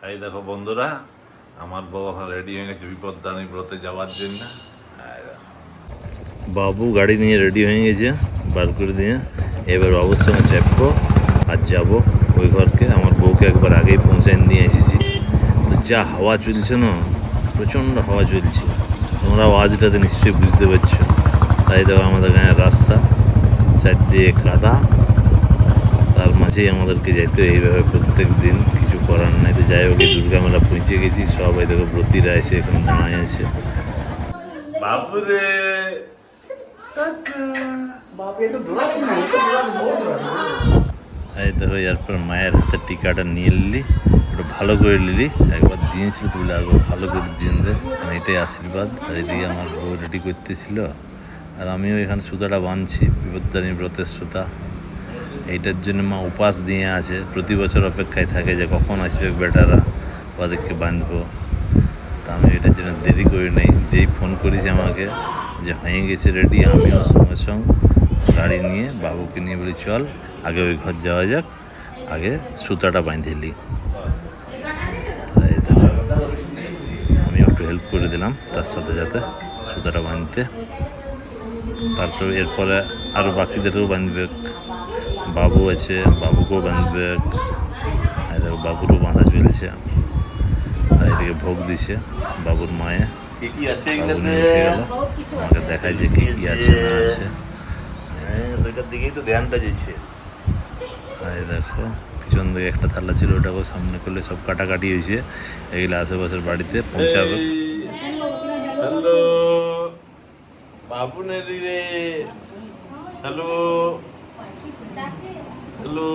এই দেখো বন্ধুরা, আমার বউ এখন রেডি হয়ে গেছে বিপদদানী ব্রতে যাওয়ার জন্য। বাবু গাড়ি নিয়ে রেডি হয়ে গেছে, বার করে দিয়ে এবার বাবুর সঙ্গে চাপবো আর যাবো ওই ঘরকে। আমার বউকে একবার আগেই পৌঁছায় দিয়ে এসেছি। তো যা হাওয়া চলছে না, প্রচণ্ড হাওয়া চলছে, তোমরা আওয়াজটাতে নিশ্চয়ই বুঝতে পারছো। তাই দেখো আমাদের গাঁয়ের রাস্তা চারদিকে কাদা, তার মাঝেই আমাদেরকে যাইতে এইভাবে প্রত্যেক দিন, কিছু করার নাই। তো যাই হোক, দুর্গা মেলা পৌঁছে গেছি, সবাই দেখো ব্রতীরা এসে এখানে দাঁড়ায় আছে। বাবুরে এই দেখো, এরপর মায়ের হাতে টিকাটা নিয়ে নিলি, একটু ভালো করে নিলি। একবার দিয়েছিল তো বলে একবার ভালো করে দিয়ে দে, এটাই আশীর্বাদ। আর এদিকে আমার বউ রেডি করতেছিল, আর আমিও এখানে সুতাটা বাঁধছি, বিপত্তারিণী ব্রতের সুতা। এইটার জন্য মা উপাস দিয়ে আছে, প্রতি বছর অপেক্ষায় থাকে যে কখন আসবে বেটারা, ওদেরকে বাঁধবো। তা আমি এটার জন্য দেরি করি নাই, যেই ফোন করেছি আমাকে যে হয়ে গেছে রেডি, আমিও সঙ্গে সঙ্গে গাড়ি নিয়ে বাবুকে নিয়ে বলি চল আগে ওই ঘর যাওয়া যাক, আগে সুতাটা বাঁধিলি। তাই দেখো আমি একটু হেল্প করে দিলাম তার সাথে সাথে সুতাটা বাঁধতে। তারপরে এরপরে আরও বাকিদেরও বাঁধবে, বাবু আছে বাবুকেও বাঁধবে। দেখো বাবুরও বাঁধা চলছে, আর এদিকে ভোগ দিছে বাবুর মায়ে। কি আছে আমাকে দেখায় যে কি কি আছে না আছে। ওইটার দিকেই তো ধ্যানটা যাচ্ছে। এই দেখো পিছন দিকে একটা থালা ছিল, ওটাকেও সামনে করলে সব কাটাকাটি হয়েছে। এগুলো আশেপাশের বাড়িতে পৌঁছাবে। হ্যালো বাবু নেরি রে, হ্যালো হ্যালো